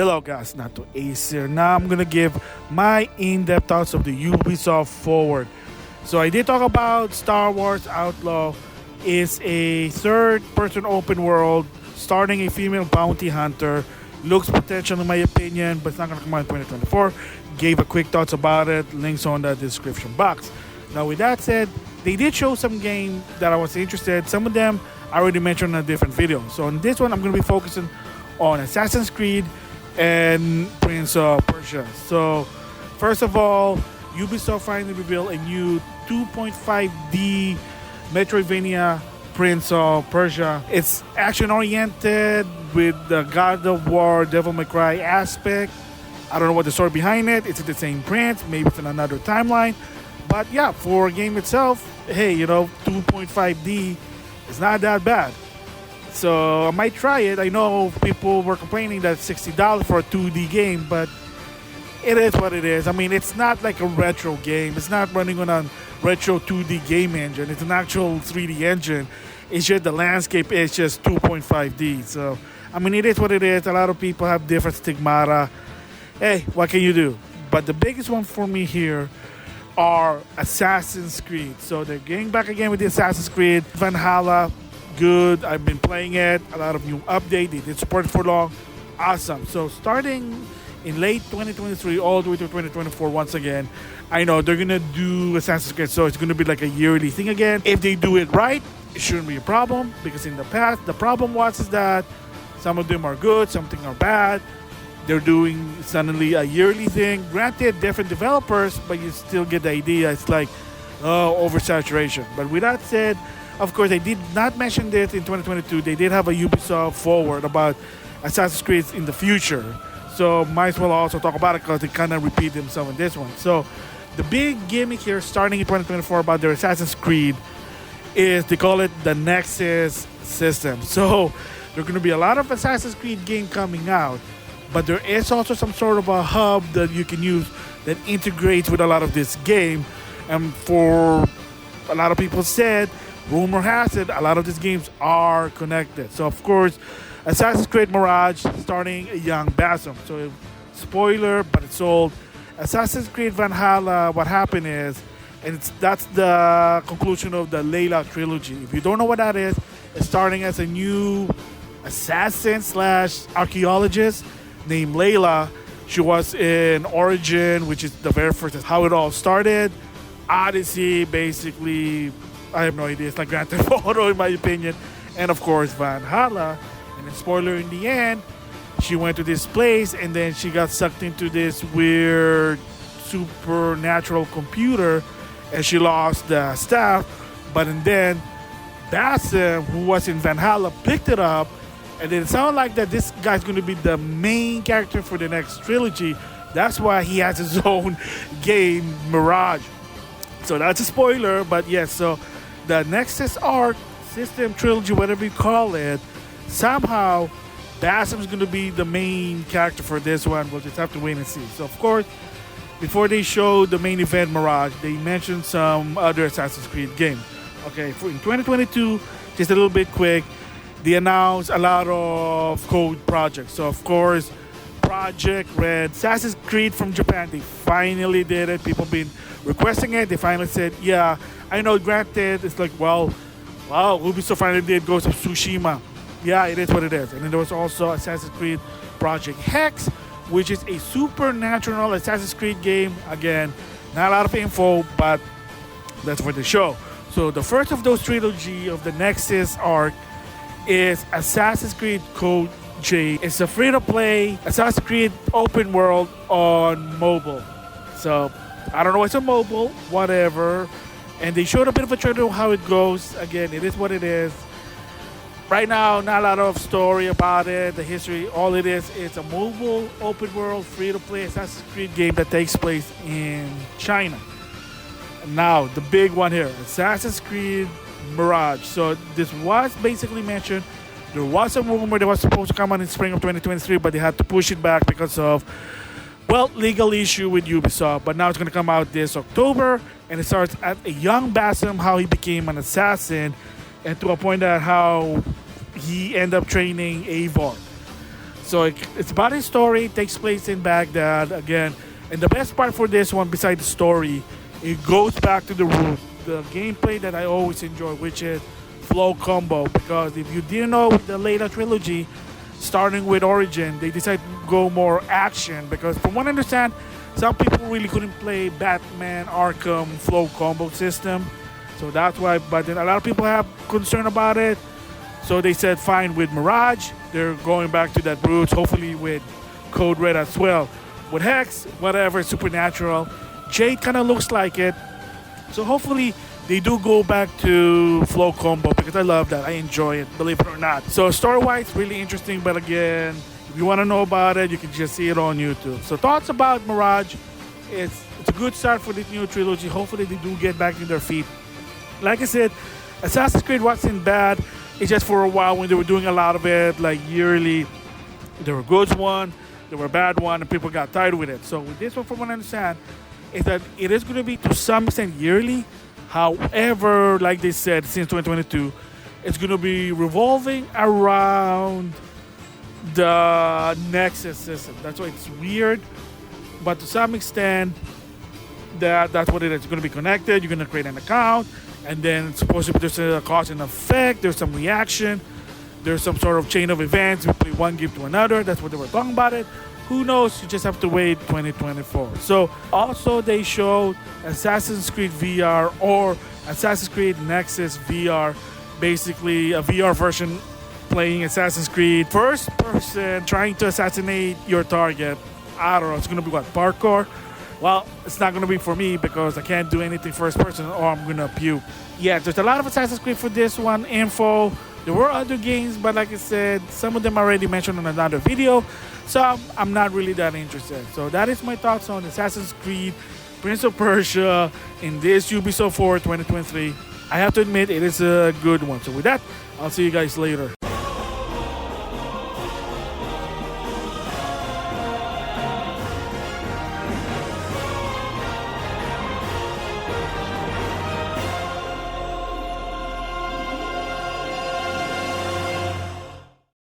Hello guys, NautoAisDx here. Now I'm gonna give my in-depth thoughts of the Ubisoft Forward. So I did talk about Star Wars Outlaw. It's a third-person open world starting a female bounty hunter. Looks potential in my opinion, but it's not gonna come out in 2024. Gave a quick thoughts about it. Links on the description box. Now with that said, they did show some game that I was interested. Some of them I already mentioned in a different video. So on this one, I'm gonna be focusing on Assassin's Creed and Prince of Persia. So first of all, Ubisoft finally revealed a new 2.5D Metroidvania Prince of Persia. It's action oriented with the God of War Devil May Cry aspect. I don't know what the story behind it. It's the same print, maybe it's in another timeline. But yeah, for a game itself, hey, 2.5D is not that bad. So I might try it. I know people were complaining that it's $60 for a 2D game, but it is what it is. I mean, it's not like a retro game. It's not running on a retro 2D game engine. It's an actual 3D engine. It's just the landscape is just 2.5D. So, I mean, it is what it is. A lot of people have different stigmata. Hey, what can you do? But the biggest one for me here are Assassin's Creed. So they're getting back again with the Assassin's Creed Valhalla. Good. I've been playing it. A lot of new update. They did support it for long. Awesome. So starting in late 2023 all the way to 2024 once again, I know they're gonna do Assassin's Creed, so it's gonna be like a yearly thing again. If they do it right, it shouldn't be a problem, because in the past the problem was is that some of them are good, some things are bad. They're doing suddenly a yearly thing. Granted, different developers, but you still get the idea. It's like oversaturation. But with that said, of course, I did not mention this in 2022. They did have a Ubisoft Forward about Assassin's Creed in the future. So might as well also talk about it because they kind of repeat themselves in this one. So the big gimmick here starting in 2024 about their Assassin's Creed is they call it the Nexus system. So there are going to be a lot of Assassin's Creed game coming out, but there is also some sort of a hub that you can use that integrates with a lot of this game. And for a lot of people said, rumor has it, a lot of these games are connected. So of course, Assassin's Creed Mirage starting a young Basim. So spoiler, but it's old. Assassin's Creed Valhalla, what happened is, and that's the conclusion of the Layla trilogy. If you don't know what that is, it's starting as a new assassin slash archaeologist named Layla. She was in Origin, which is the very first, how it all started. Odyssey, basically, I have no idea. It's like Grand Theft Auto in my opinion. And of course, Valhalla. And then spoiler, in the end, she went to this place and then she got sucked into this weird supernatural computer and she lost the staff. But and then Basim, who was in Valhalla, picked it up. And then it sounded like that this guy's going to be the main character for the next trilogy. That's why he has his own game, Mirage. So that's a spoiler, but yes, so the Nexus arc, system, trilogy, whatever you call it, somehow Basim's going to be the main character for this one. We'll just have to wait and see. So of course, before they show the main event Mirage, they mentioned some other Assassin's Creed games. Okay, in 2022, just a little bit quick, they announced a lot of code projects. So of course, Project Red, Assassin's Creed from Japan, they finally did it. People been requesting it. They finally said, yeah, I know, granted, it's like, wow, Ubisoft finally did Ghost of Tsushima. Yeah, it is what it is. And then there was also Assassin's Creed Project Hex, which is a supernatural Assassin's Creed game. Again, not a lot of info, but that's for the show. So the first of those trilogy of the Nexus arc is Assassin's Creed Code J. It's a free-to-play Assassin's Creed open world on mobile. So I don't know what's on mobile, whatever. And they showed a bit of a trailer of how it goes. Again, it is what it is. Right now, not a lot of story about it, the history. All it is, it's a mobile, open world, free-to-play Assassin's Creed game that takes place in China. Now, the big one here, Assassin's Creed Mirage. So this was basically mentioned. There was a rumor that was supposed to come out in spring of 2023, but they had to push it back because of, well, legal issue with Ubisoft. But now it's going to come out this October, and it starts at a young Basim, how he became an assassin, and to a point that how he ended up training Eivor. So it's about his story. It takes place in Baghdad again. And the best part for this one, besides the story, it goes back to the root, the gameplay that I always enjoy, which is flow combo. Because if you didn't know, with the later trilogy, starting with Origin, they decided to go more action. Because from what I understand, some people really couldn't play Batman Arkham flow combo system. So that's why, but then a lot of people have concern about it. So they said fine with Mirage. They're going back to that roots, hopefully with Code Red as well. With Hex, whatever, Supernatural. Jade kind of looks like it. So hopefully they do go back to flow combo because I love that. I enjoy it, believe it or not. So story-wise, really interesting. But again, if you want to know about it, you can just see it on YouTube. So thoughts about Mirage. It's a good start for this new trilogy. Hopefully they do get back to their feet. Like I said, Assassin's Creed wasn't bad. It's just for a while when they were doing a lot of it, like yearly. There were good one, there were bad one, and people got tired with it. So with this one, from what I understand, is that it is going to be to some extent yearly. However, like they said, since 2022, it's going to be revolving around the Nexus system. That's why it's weird. But to some extent, that's what it is. It's going to be connected. You're going to create an account. And then it's supposed to be there's a cause and effect. There's some reaction. There's some sort of chain of events. You play one game to another. That's what they were talking about it. Who knows? You just have to wait 2024. So also they showed Assassin's Creed VR or Assassin's Creed Nexus VR. Basically a VR version playing Assassin's Creed. First person trying to assassinate your target. I don't know. It's going to be what? Parkour? Well, it's not going to be for me because I can't do anything first person or I'm going to puke. Yeah, there's a lot of Assassin's Creed for this one info. There were other games, but like I said, some of them already mentioned on another video. So I'm not really that interested. So that is my thoughts on Assassin's Creed, Prince of Persia in this Ubisoft Forward 2023. I have to admit, it is a good one. So with that, I'll see you guys later.